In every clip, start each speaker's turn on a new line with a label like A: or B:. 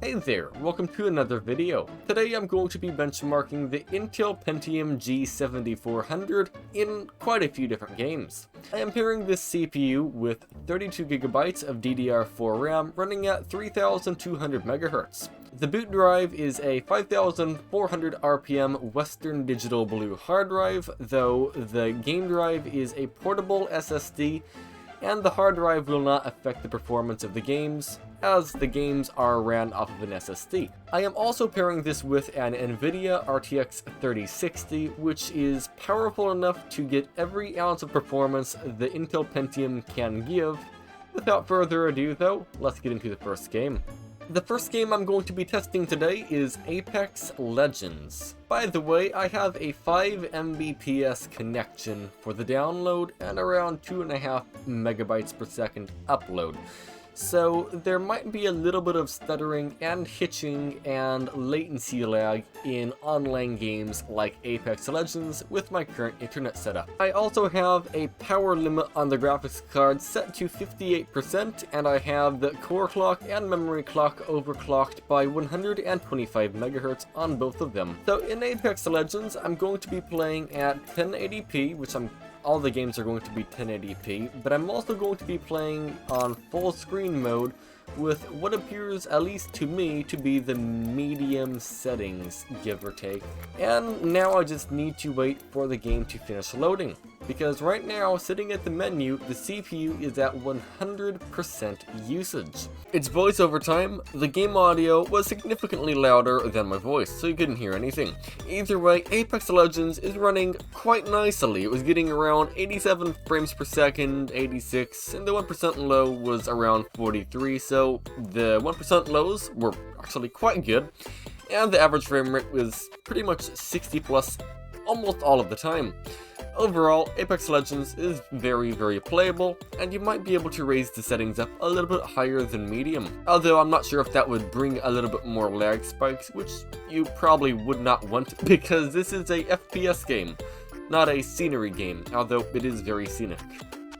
A: Hey there, welcome to another video. Today I'm going to be benchmarking the Intel Pentium G7400 in quite a few different games. I am pairing this CPU with 32GB of DDR4 RAM running at 3200 MHz. The boot drive is a 5400 RPM Western Digital Blue hard drive, though the game drive is a portable SSD, and the hard drive will not affect the performance of the games, as the games are ran off of an SSD. I am also pairing this with an Nvidia RTX 3060, which is powerful enough to get every ounce of performance the Intel Pentium can give. Without further ado though, let's get into the first game. The first game I'm going to be testing today is Apex Legends. By the way, I have a 5 Mbps connection for the download and around 2.5 megabytes per second upload. So there might be a little bit of stuttering and hitching and latency lag in online games like Apex Legends with my current internet setup. I also have a power limit on the graphics card set to 58%, and I have the core clock and memory clock overclocked by 125 MHz on both of them. So in Apex Legends, I'm going to be playing at 1080p, which all the games are going to be 1080p, but I'm also going to be playing on full screen mode with what appears, at least to me, to be the medium settings, give or take. And now I just need to wait for the game to finish loading, because right now, sitting at the menu, the CPU is at 100% usage. It's voiceover time. The game audio was significantly louder than my voice, so you couldn't hear anything. Either way, Apex Legends is running quite nicely. It was getting around 87 frames per second, 86, and the 1% low was around 43, so the 1% lows were actually quite good, and the average frame rate was pretty much 60 plus almost all of the time. Overall, Apex Legends is very playable, and you might be able to raise the settings up a little bit higher than medium. Although I'm not sure if that would bring a little bit more lag spikes, which you probably would not want, because this is a FPS game, not a scenery game, although it is very scenic.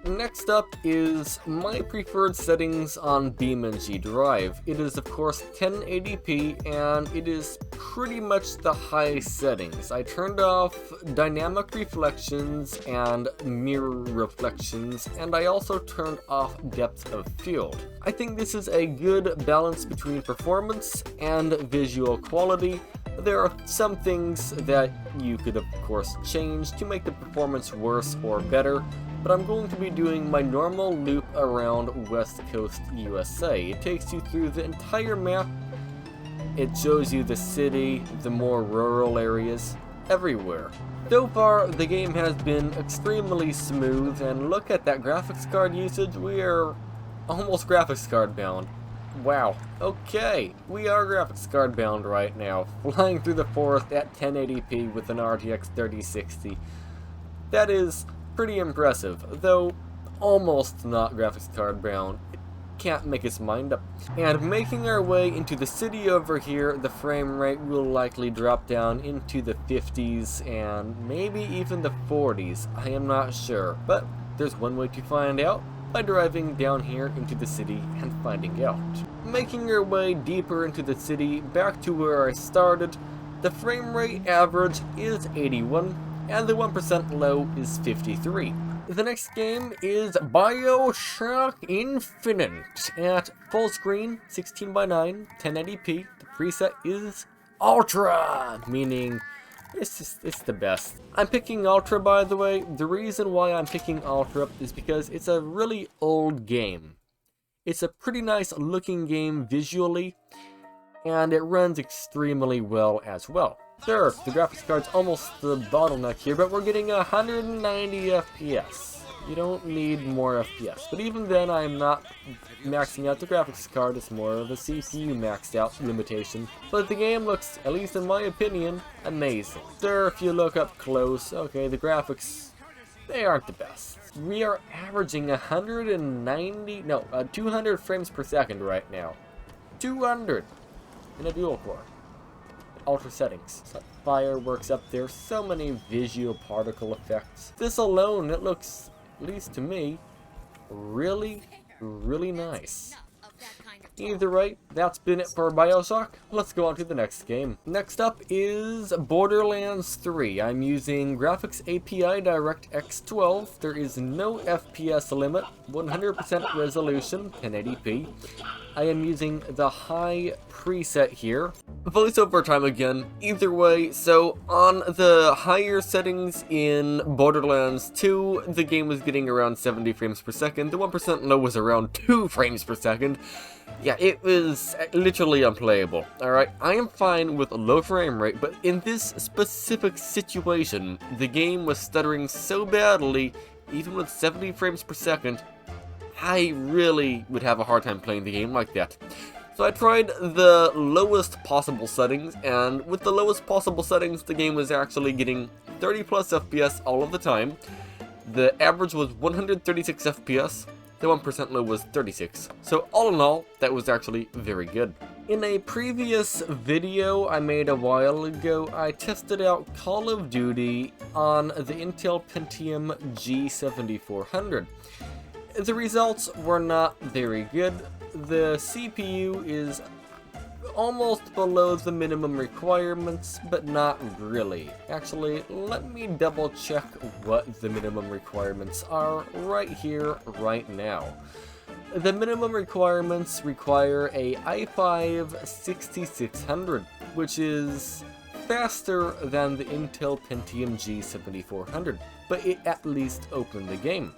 A: Next up is my preferred settings on BeamNG Drive. It is of course 1080p, and it is pretty much the high settings. I turned off dynamic reflections and mirror reflections, and I also turned off depth of field. I think this is a good balance between performance and visual quality. There are some things that you could of course change to make the performance worse or better, but I'm going to be doing my normal loop around West Coast USA. It takes you through the entire map. It shows you the city, the more rural areas, everywhere. So far, the game has been extremely smooth, and look at that graphics card usage. We are almost graphics card bound. Wow, okay, we are graphics card bound right now, flying through the forest at 1080p with an RTX 3060. That is pretty impressive, though almost not graphics card bound. It can't make its mind up. And making our way into the city over here, the frame rate will likely drop down into the 50s and maybe even the 40s. I am not sure, but there's one way to find out: by driving down here into the city and finding out. Making our way deeper into the city, back to where I started, the frame rate average is 81, and the 1% low is 53. The next game is Bioshock Infinite at full screen, 16:9, 1080p. The preset is Ultra, meaning it's the best. I'm picking Ultra, by the way. The reason why I'm picking Ultra is because it's a really old game. It's a pretty nice looking game visually, and it runs extremely well as well. Sure, the graphics card's almost the bottleneck here, but we're getting 190 FPS. You don't need more FPS. But even then, I'm not maxing out the graphics card. It's more of a CPU maxed out limitation. But the game looks, at least in my opinion, amazing. Sure, if you look up close, okay, the graphics, they aren't the best. We are averaging 200 frames per second right now. 200 in a dual core. Ultra settings. So fireworks up there, so many visual particle effects. This alone, it looks, at least to me, really nice. Either way, that's been it for Bioshock. Let's go on to the next game. Next up is Borderlands 3. I'm using Graphics API DirectX 12. There is no FPS limit, 100% resolution, 1080p. I am using the high preset here. Voiceover time again. Either way, so on the higher settings in Borderlands 2, the game was getting around 70 frames per second. The 1% low was around 2 frames per second. Yeah, it was literally unplayable. Alright, I am fine with a low frame rate, but in this specific situation, the game was stuttering so badly, even with 70 frames per second, I really would have a hard time playing the game like that. So I tried the lowest possible settings, and with the lowest possible settings, the game was actually getting 30 plus FPS all of the time. The average was 136 FPS. The 1% low was 36. So all in all, that was actually very good. In a previous video I made a while ago, I tested out Call of Duty on the Intel Pentium G7400. The results were not very good. The CPU is almost below the minimum requirements, but not really. Actually, let me double check what the minimum requirements are right here, right now. The minimum requirements require a i5 6600, which is faster than the Intel Pentium G7400, but it at least opened the game.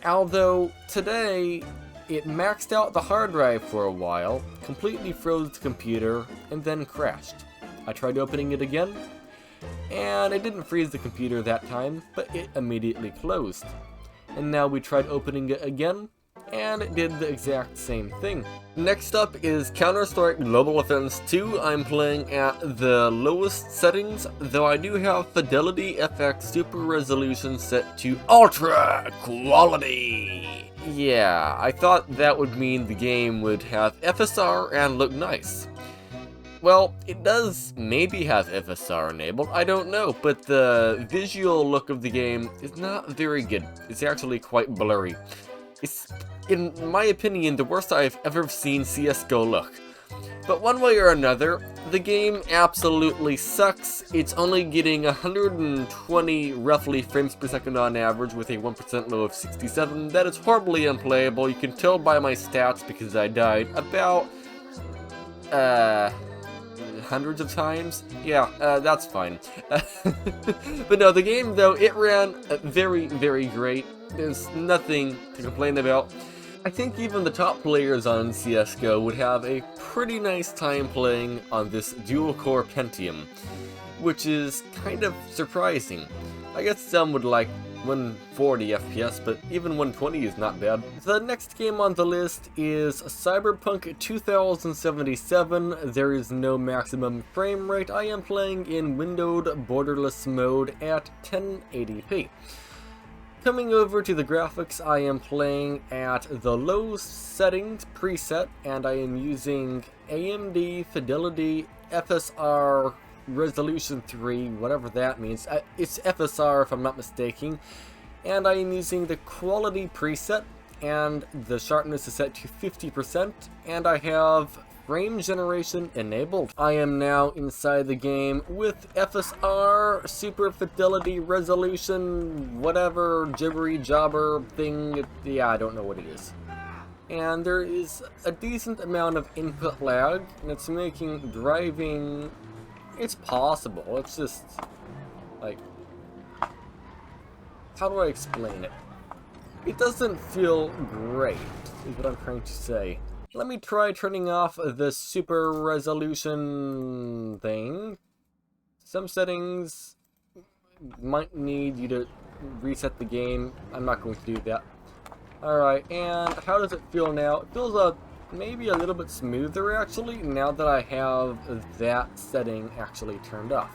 A: Although today, it maxed out the hard drive for a while, completely froze the computer, and then crashed. I tried opening it again, and it didn't freeze the computer that time, but it immediately closed. And now we tried opening it again, and it did the exact same thing. Next up is Counter-Strike Global Offense 2. I'm playing at the lowest settings, though I do have Fidelity FX Super Resolution set to Ultra Quality. Yeah, I thought that would mean the game would have FSR and look nice. Well, it does maybe have FSR enabled, I don't know, but the visual look of the game is not very good. It's actually quite blurry. It's, in my opinion, the worst I've ever seen CSGO look. But one way or another, the game absolutely sucks. It's only getting 120 roughly frames per second on average with a 1% low of 67. That is horribly unplayable. You can tell by my stats because I died about hundreds of times. Yeah, that's fine. But no, the game though, it ran very, very great. There's nothing to complain about. I think even the top players on CSGO would have a pretty nice time playing on this dual-core Pentium, which is kind of surprising. I guess some would like 140 FPS, but even 120 is not bad. The next game on the list is Cyberpunk 2077. There is no maximum frame rate. I am playing in windowed borderless mode at 1080p. Coming over to the graphics, I am playing at the low settings preset, and I am using AMD Fidelity FSR Resolution 3, whatever that means. It's FSR if I'm not mistaken. And I am using the quality preset, and the sharpness is set to 50%, and I have frame generation enabled. I am now inside the game with FSR, Super Fidelity Resolution, whatever jibbery jobber thing. Yeah, I don't know what it is. And there is a decent amount of input lag, and it's making driving, it's possible. It's just, like, how do I explain it? It doesn't feel great, is what I'm trying to say. Let me try turning off the super resolution thing. Some settings might need you to reset the game. I'm not going to do that. Alright, and how does it feel now? It feels maybe a little bit smoother actually, now that I have that setting actually turned off.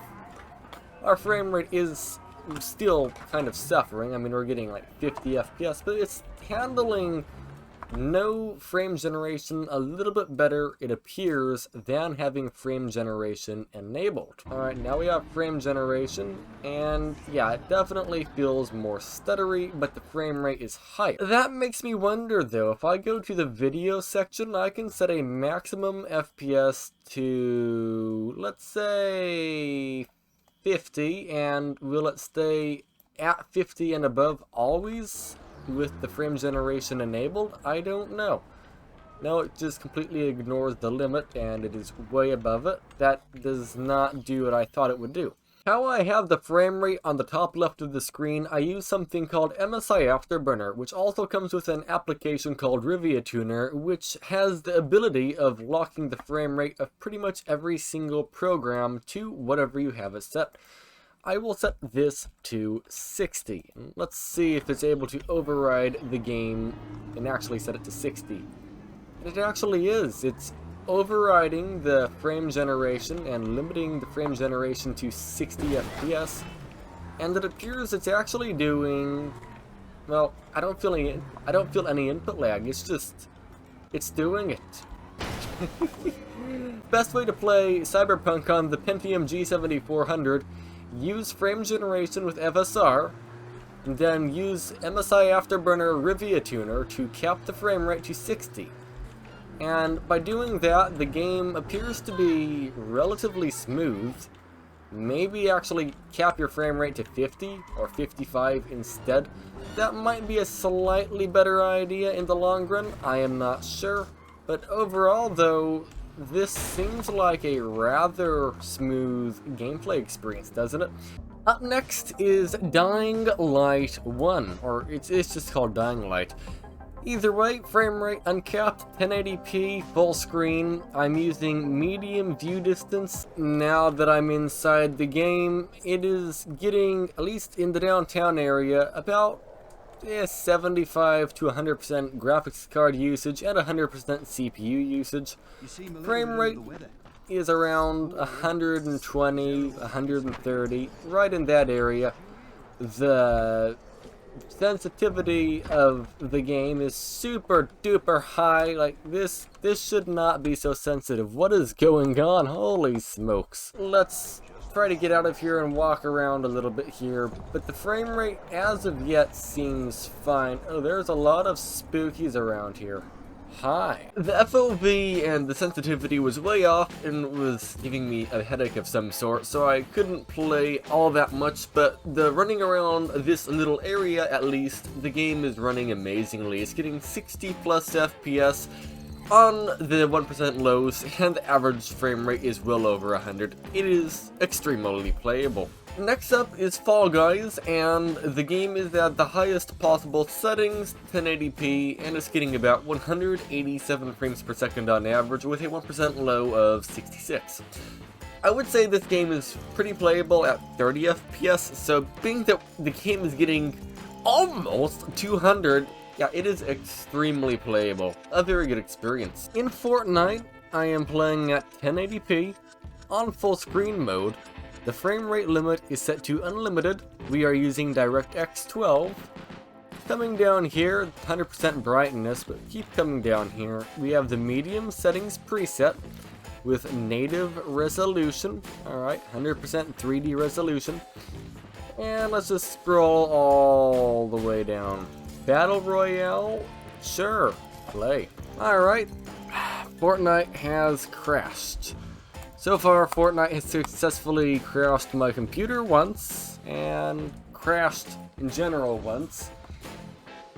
A: Our frame rate is still kind of suffering. I mean, we're getting like 50 FPS, but it's handling no frame generation, a little bit better, it appears, than having frame generation enabled. Alright, now we have frame generation, and yeah, it definitely feels more stuttery, but the frame rate is higher. That makes me wonder though, if I go to the video section, I can set a maximum FPS to, let's say, 50, and will it stay at 50 and above always with the frame generation enabled? I don't know. No, it just completely ignores the limit and it is way above it. That does not do what I thought it would do. How I have the frame rate on the top left of the screen, I use something called MSI Afterburner, which also comes with an application called Rivia Tuner, which has the ability of locking the frame rate of pretty much every single program to whatever you have it set. I will set this to 60. Let's see if it's able to override the game and actually set it to 60. It actually is. It's overriding the frame generation and limiting the frame generation to 60 FPS. And it appears it's actually doing, well, I don't feel any input lag. It's doing it. Best way to play Cyberpunk on the Pentium G7400. Use frame generation with FSR, and then use MSI Afterburner Rivia Tuner to cap the frame rate to 60. And by doing that, the game appears to be relatively smooth. Maybe actually cap your frame rate to 50 or 55 instead. That might be a slightly better idea in the long run, I am not sure. But overall though, this seems like a rather smooth gameplay experience, doesn't it? Up next is Dying Light 1, or it's just called Dying Light. Either way, frame rate uncapped, 1080p, full screen. I'm using medium view distance. Now that I'm inside the game, it is getting, at least in the downtown area, about 75 to 100% graphics card usage and 100% CPU usage. Frame rate is around 120, 130, right in that area. The sensitivity of the game is super duper high. Like this should not be so sensitive. What is going on? Holy smokes. Let's try to get out of here and walk around a little bit here, but the frame rate as of yet seems fine. Oh, there's a lot of spookies around here. Hi. The FOV and the sensitivity was way off and was giving me a headache of some sort, so I couldn't play all that much, but the running around this little area, at least, the game is running amazingly. It's getting 60 plus FPS on the 1% lows, and the average frame rate is well over 100. It is extremely playable. Next up is Fall Guys, and the game is at the highest possible settings, 1080p, and it's getting about 187 frames per second on average, with a 1% low of 66. I would say this game is pretty playable at 30 FPS, so being that the game is getting almost 200, yeah, it is extremely playable. A very good experience. In Fortnite, I am playing at 1080p on full screen mode. The frame rate limit is set to unlimited. We are using DirectX 12. Coming down here, 100% brightness, but keep coming down here. We have the medium settings preset with native resolution. Alright, 100% 3D resolution. And let's just scroll all the way down. Battle Royale? Sure, play. Alright, Fortnite has crashed. So far, Fortnite has successfully crashed my computer once, and crashed in general once.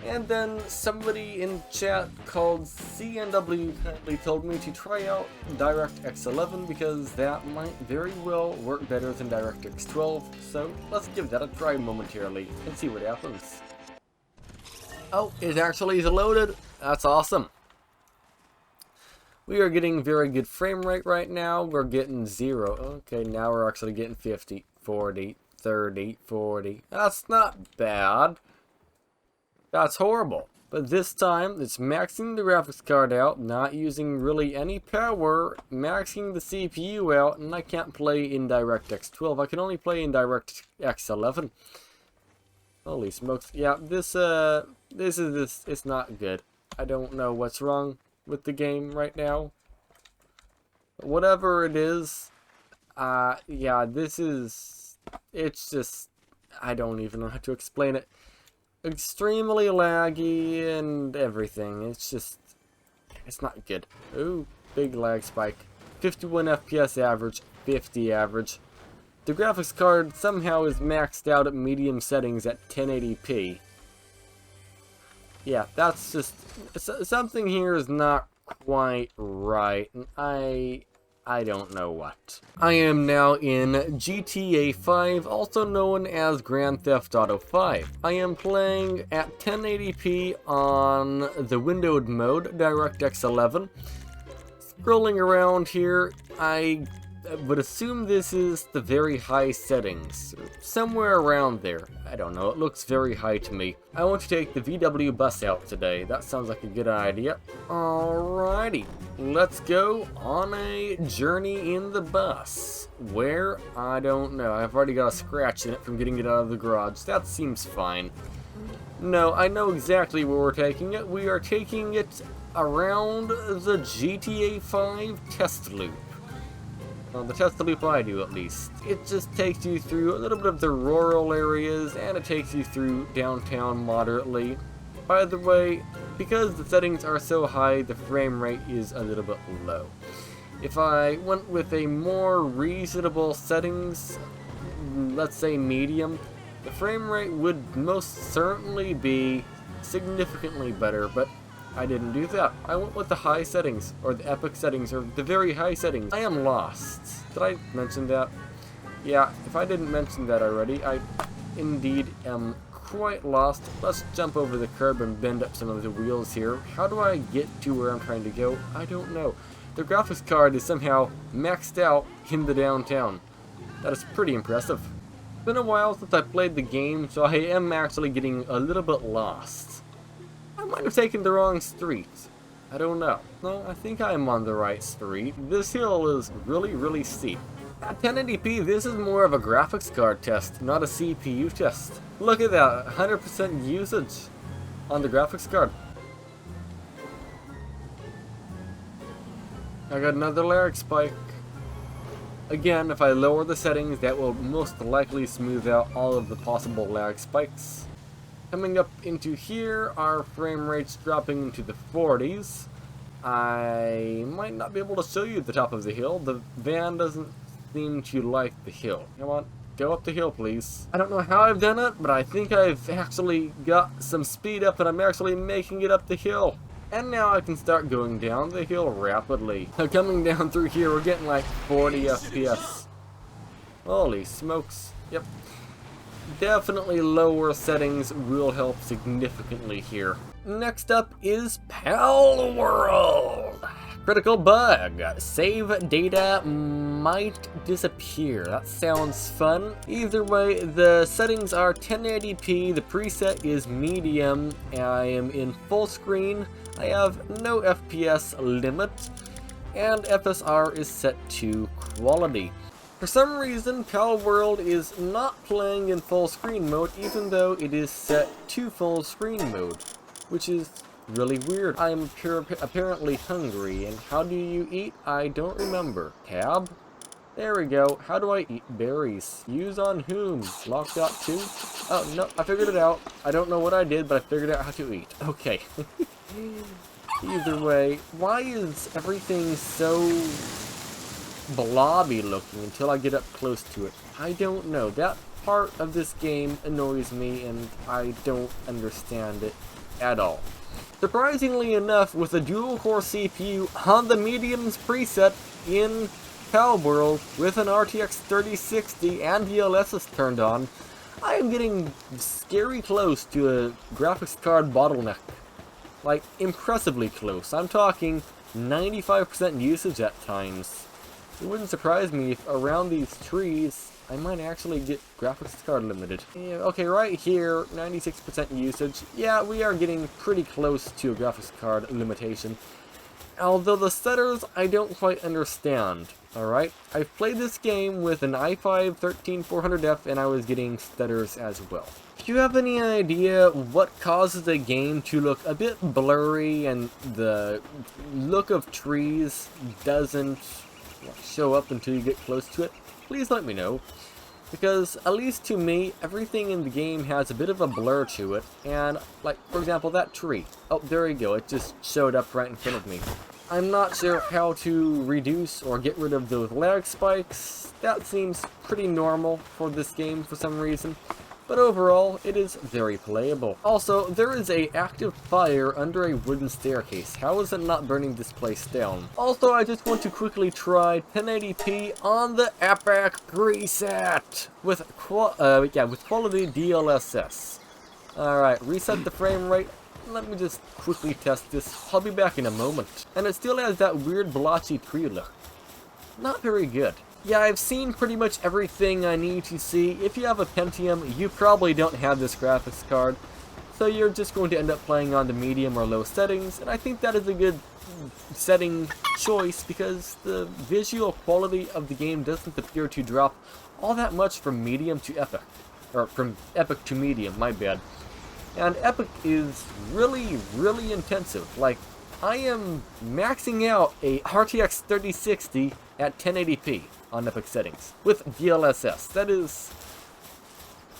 A: And then somebody in chat called CNW kindly told me to try out DirectX 11 because that might very well work better than DirectX 12. So let's give that a try momentarily and see what happens. Oh, it actually is loaded. That's awesome. We are getting very good frame rate right now. We're getting 0. Okay, now we're actually getting 50, 40, 30, 40. That's not bad. That's horrible. But this time, it's maxing the graphics card out, not using really any power, maxing the CPU out, and I can't play in DirectX 12. I can only play in DirectX 11. Holy smokes. Yeah, it's not good. I don't know what's wrong with the game right now. Whatever it is, yeah, it's just, I don't even know how to explain it. Extremely laggy and everything. It's not good. Ooh, big lag spike. 51 FPS average, 50 average. The graphics card somehow is maxed out at medium settings at 1080p. Yeah, that's just, something here is not quite right, and I don't know what. I am now in GTA 5, also known as Grand Theft Auto 5. I am playing at 1080p on the windowed mode, DirectX 11. Scrolling around here, I would assume this is the very high settings, somewhere around there. I don't know, it looks very high to me. I want to take the VW bus out today. That sounds like a good idea. Alrighty, let's go on a journey in the bus. Where? I don't know. I've already got a scratch in it from getting it out of the garage. That seems fine. No, I know exactly where we're taking it. We are taking it around the GTA 5 test loop. The test loop I do, at least. It just takes you through a little bit of the rural areas, and it takes you through downtown moderately. By the way, because the settings are so high, the frame rate is a little bit low. If I went with a more reasonable settings, let's say medium, the frame rate would most certainly be significantly better, but I didn't do that. I went with the high settings, or the epic settings, or the very high settings. I am lost. Did I mention that? Yeah, if I didn't mention that already, I indeed am quite lost. Let's jump over the curb and bend up some of the wheels here. How do I get to where I'm trying to go? I don't know. The graphics card is somehow maxed out in the downtown. That is pretty impressive. It's been a while since I played the game, so I am actually getting a little bit lost. I might have taken the wrong street. I don't know. No, I think I'm on the right street. This hill is really, really steep. At 1080p, this is more of a graphics card test, not a CPU test. Look at that, 100% usage on the graphics card. I got another lag spike. Again, if I lower the settings, that will most likely smooth out all of the possible lag spikes. Coming up into here, our frame rate's dropping into the 40s. I might not be able to show you the top of the hill. The van doesn't seem to like the hill. Come on, go up the hill, please. I don't know how I've done it, but I think I've actually got some speed up and I'm actually making it up the hill. And now I can start going down the hill rapidly. Coming down through here, we're getting like 40 FPS. Holy smokes. Yep. Definitely lower settings will help significantly here. Next up is PalWorld. Critical bug. Save data might disappear. That sounds fun. Either way, the settings are 1080p, the preset is medium, I am in full screen, I have no FPS limit, and FSR is set to quality. For some reason, PalWorld is not playing in full screen mode, even though it is set to full screen mode, which is really weird. I am apparently hungry, and how do you eat? I don't remember. Tab? There we go. How do I eat berries? Use on whom? Lock.2? Oh, no, I figured it out. I don't know what I did, but I figured out how to eat. Okay. Either way, why is everything so blobby looking until I get up close to it? I don't know. That part of this game annoys me and I don't understand it at all. Surprisingly enough, with a dual-core CPU on the mediums preset in PalWorld with an RTX 3060 and DLSS turned on, I am getting scary close to a graphics card bottleneck. Like, impressively close. I'm talking 95% usage at times. It wouldn't surprise me if around these trees I might actually get graphics card limited. Yeah, okay, right here, 96% usage. Yeah, we are getting pretty close to a graphics card limitation. Although the setters I don't quite understand. Alright, I've played this game with an i5 13400F and I was getting stutters as well. if you have any idea what causes a game to look a bit blurry and the look of trees doesn't show up until you get close to it, please let me know. Because, at least to me, everything in the game has a bit of a blur to it, and, like, for example, that tree. Oh, there you go, it just showed up right in front of me. I'm not sure how to reduce or get rid of those lag spikes. That seems pretty normal for this game for some reason. But overall, it is very playable. Also, there is a active fire under a wooden staircase. How is it not burning this place down? Also, I just want to quickly try 1080p on the Epic preset with quality DLSS. Alright, reset the frame rate. Let me just quickly test this. I'll be back in a moment. And it still has that weird blotchy tree look. Not very good. Yeah, I've seen pretty much everything I need to see. If you have a Pentium, you probably don't have this graphics card, so you're just going to end up playing on the medium or low settings, and I think that is a good setting choice because the visual quality of the game doesn't appear to drop all that much from medium to epic. Or from epic to medium, my bad. And epic is really, really intensive. Like, I am maxing out a RTX 3060 at 1080p. On epic settings with DLSS. That is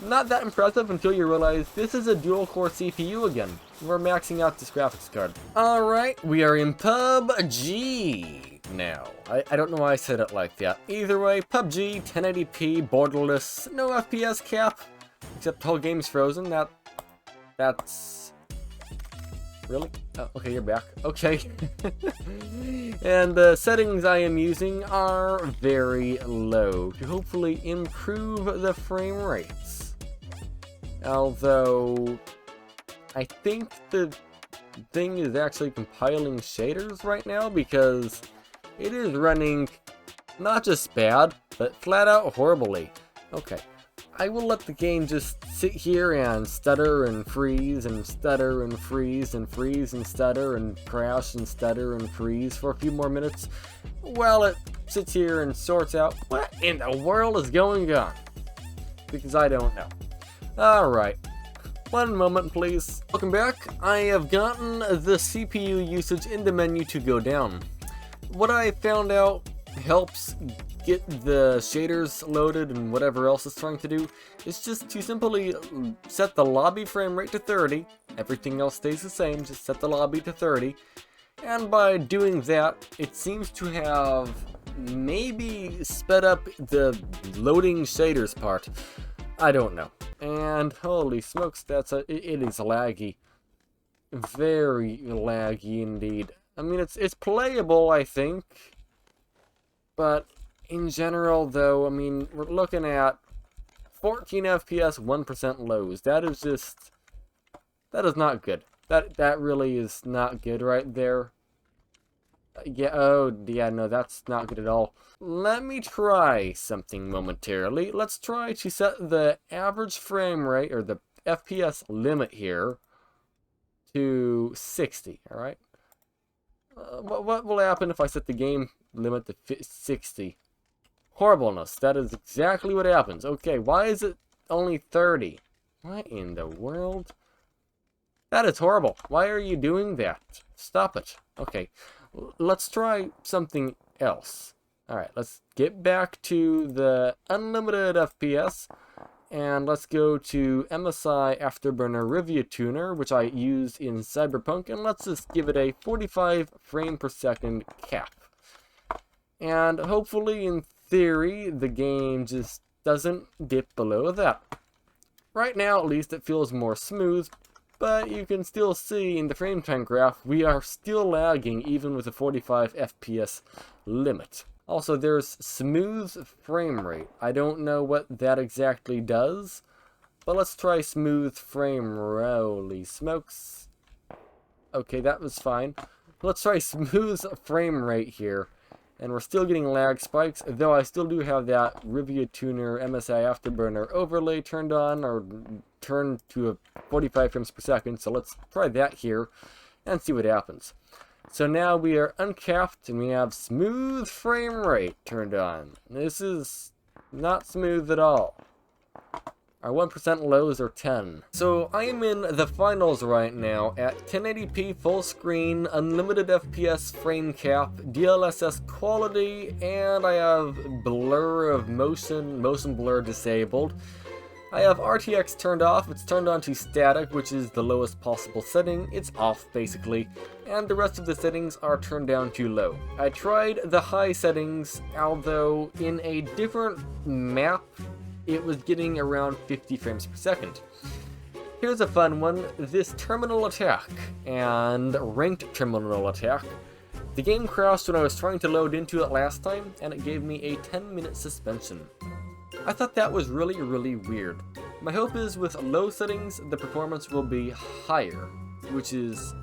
A: not that impressive until you realize this is a dual-core CPU again. We're maxing out this graphics card. Alright, we are in PubG now. I don't know why I said it like that. Either way, PubG, 1080p, borderless, no FPS cap, except the whole game's frozen. That's... Really? Oh, okay, you're back. Okay. And the settings I am using are very low to hopefully improve the frame rates. Although, I think the thing is actually compiling shaders right now because it is running not just bad, but flat out horribly. Okay. I will let the game just sit here and stutter and freeze and stutter and freeze and freeze and stutter and crash and stutter and freeze for a few more minutes while it sits here and sorts out what in the world is going on. Because I don't know. Alright. One moment, please. Welcome back. I have gotten the CPU usage in the menu to go down. What I found out helps get the shaders loaded and whatever else it's trying to do is just to simply set the lobby frame rate to 30. Everything else stays the same, just set the lobby to 30. And by doing that, it seems to have maybe sped up the loading shaders part. I don't know. And holy smokes, it is laggy. Very laggy indeed. I mean, it's playable, I think. But in general, though, I mean, we're looking at 14 FPS, 1% lows. That is just... that is not good. That really is not good right there. Yeah, oh, yeah, no, that's not good at all. Let me try something momentarily. Let's try to set the average frame rate, or the FPS limit here, to 60, alright? What will happen if I set the game limit to 60? Horribleness. That is exactly what happens. Okay, why is it only 30? What in the world? That is horrible. Why are you doing that? Stop it. Okay, let's try something else. Alright, let's get back to the unlimited FPS. And let's go to MSI Afterburner Review Tuner, which I used in Cyberpunk. And let's just give it a 45 frame per second cap. And hopefully, in theory, the game just doesn't dip below that. Right now, at least, it feels more smooth, but you can still see in the frame time graph, we are still lagging even with a 45 FPS limit. Also, there's smooth frame rate. I don't know what that exactly does, but let's try smooth frame rate. Holy smokes. Okay, that was fine. Let's try smooth frame rate here. And we're still getting lag spikes, though I still do have that Review Tuner MSI Afterburner overlay turned on, or turned to a 45 frames per second. So let's try that here and see what happens. So now we are uncapped and we have smooth frame rate turned on. This is not smooth at all. Our 1% lows are 10. So I am in the finals right now at 1080p full screen, unlimited FPS frame cap, DLSS quality, and I have blur of motion blur disabled. I have RTX turned off, it's turned on to static, which is the lowest possible setting. It's off basically, and the rest of the settings are turned down to low. I tried the high settings, although in a different map, it was getting around 50 frames per second. Here's a fun one, this terminal attack, and ranked terminal attack. The game crashed when I was trying to load into it last time, and it gave me a 10-minute suspension. I thought that was really weird. My hope is with low settings, the performance will be higher, which is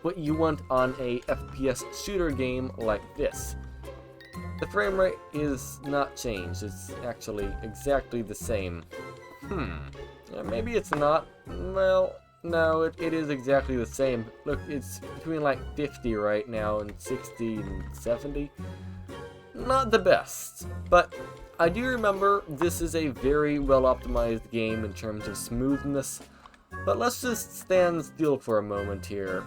A: what you want on a FPS shooter game like this. The frame rate is not changed, it's actually exactly the same. Maybe it's not. Well, no, it is exactly the same. Look, it's between like 50 right now and 60 and 70. Not the best, but I do remember this is a very well optimized game in terms of smoothness. But let's just stand still for a moment here.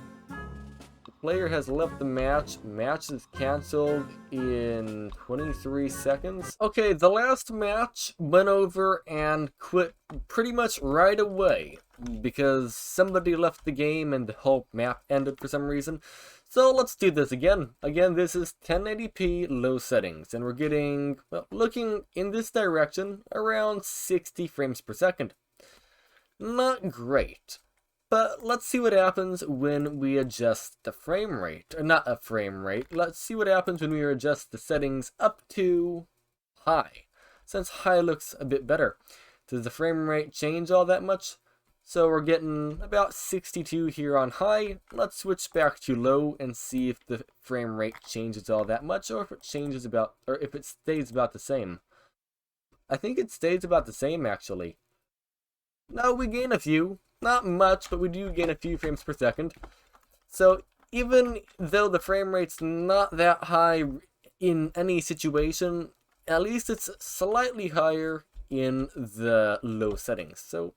A: Player has left the match. Match is cancelled in 23 seconds. Okay, the last match went over and quit pretty much right away because somebody left the game and the whole map ended for some reason. So let's do this again. Again, this is 1080p low settings, and we're getting, well, looking in this direction, around 60 frames per second. Not great. But let's see what happens when we adjust the frame rate. Or not a frame rate. Let's see what happens when we adjust the settings up to high. Since high looks a bit better. Does the frame rate change all that much? So we're getting about 62 here on high. Let's switch back to low and see if the frame rate changes all that much, or if it changes about, or if it stays about the same. I think it stays about the same actually. No, we gain a few. Not much, but we do gain a few frames per second. So even though the frame rate's not that high in any situation, at least it's slightly higher in the low settings. So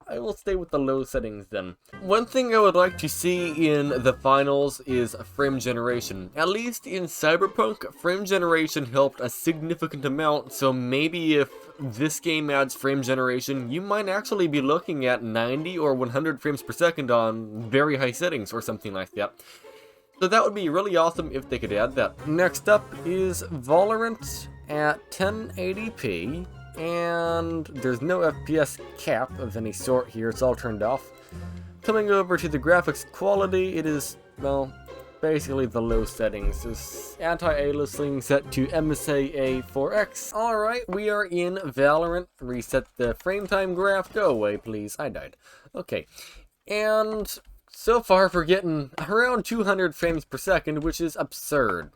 A: I will stay with the low settings then. One thing I would like to see in the finals is frame generation. At least in Cyberpunk, frame generation helped a significant amount, so maybe if this game adds frame generation, you might actually be looking at 90 or 100 frames per second on very high settings or something like that. So that would be really awesome if they could add that. Next up is Valorant at 1080p. And there's no FPS cap of any sort here, it's all turned off. Coming over to the graphics quality, it is, well, basically the low settings. This anti-aliasing set to MSAA 4X. Alright, we are in Valorant. Reset the frame time graph. Go away, please. I died. Okay. And so far we're getting around 200 frames per second, which is absurd.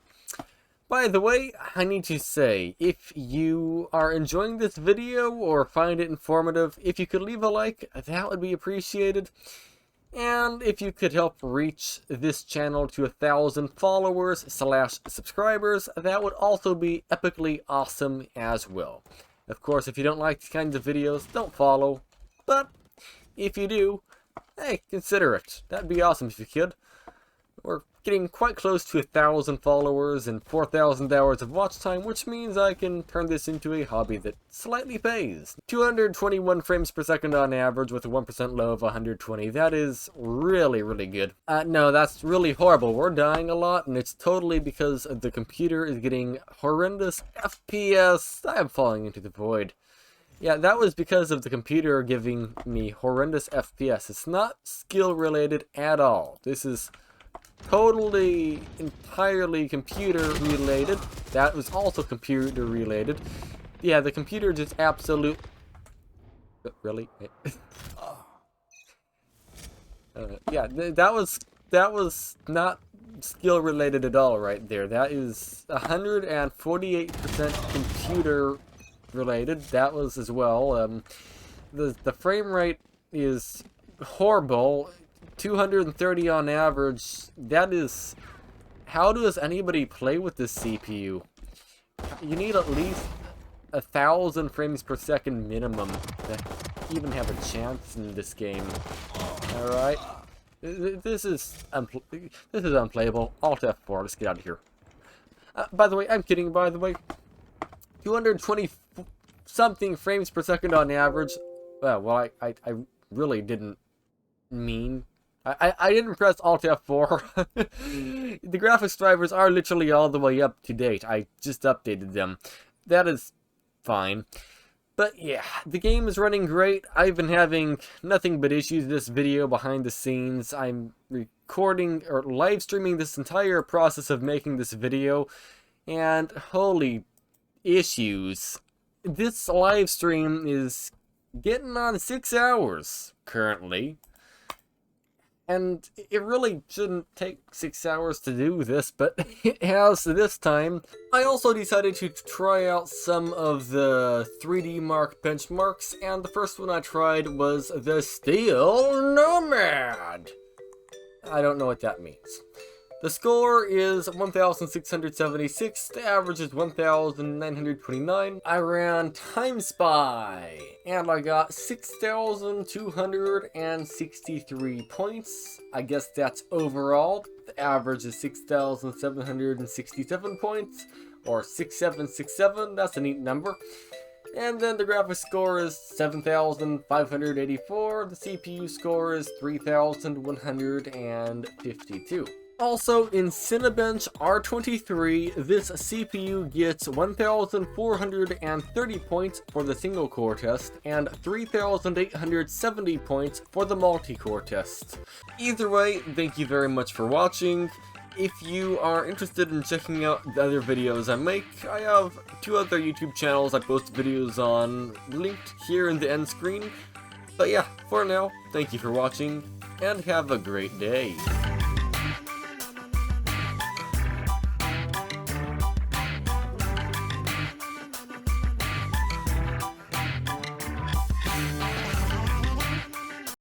A: By the way, I need to say, if you are enjoying this video or find it informative, if you could leave a like, that would be appreciated. And if you could help reach this channel to 1,000 followers/subscribers, that would also be epically awesome as well. Of course, if you don't like these kinds of videos, don't follow. But if you do, hey, consider it. That'd be awesome if you could. We're getting quite close to 1,000 followers and 4,000 hours of watch time, which means I can turn this into a hobby that slightly pays. 221 frames per second on average with a 1% low of 120. That is really good. No, that's really horrible. We're dying a lot, and it's totally because the computer is getting horrendous FPS. I am falling into the void. Yeah, that was because of the computer giving me horrendous FPS. It's not skill related at all. This is totally, entirely computer related. That was also computer related. Yeah, the computer just absolute... Really? Yeah, that was not skill related at all right there. That is 148% computer related. That was as well. The frame rate is horrible. 230 on average. That is... How does anybody play with this CPU? You need at least 1,000 frames per second minimum to even have a chance in this game. Alright. This is unplayable. Alt F4, let's get out of here. By the way, I'm kidding, by the way. 220 something frames per second on average. Well, I really didn't mean. I didn't press Alt F4. The graphics drivers are literally all the way up to date. I just updated them. That is fine. But yeah, the game is running great. I've been having nothing but issues this video behind the scenes. I'm recording or live streaming this entire process of making this video, and holy issues. This live stream is getting on 6 hours currently. And it really shouldn't take 6 hours to do this, but it has this time. I also decided to try out some of the 3D Mark benchmarks, and the first one I tried was the Steel Nomad. I don't know what that means. The score is 1,676, the average is 1,929. I ran Time Spy, and I got 6,263 points. I guess that's overall. The average is 6,767 points, or 6767, that's a neat number. And then the graphics score is 7,584, the CPU score is 3,152. Also, in Cinebench R23, this CPU gets 1,430 points for the single-core test, and 3,870 points for the multi-core test. Either way, thank you very much for watching. If you are interested in checking out the other videos I make, I have 2 other YouTube channels I post videos on, linked here in the end screen. But yeah, for now, thank you for watching, and have a great day.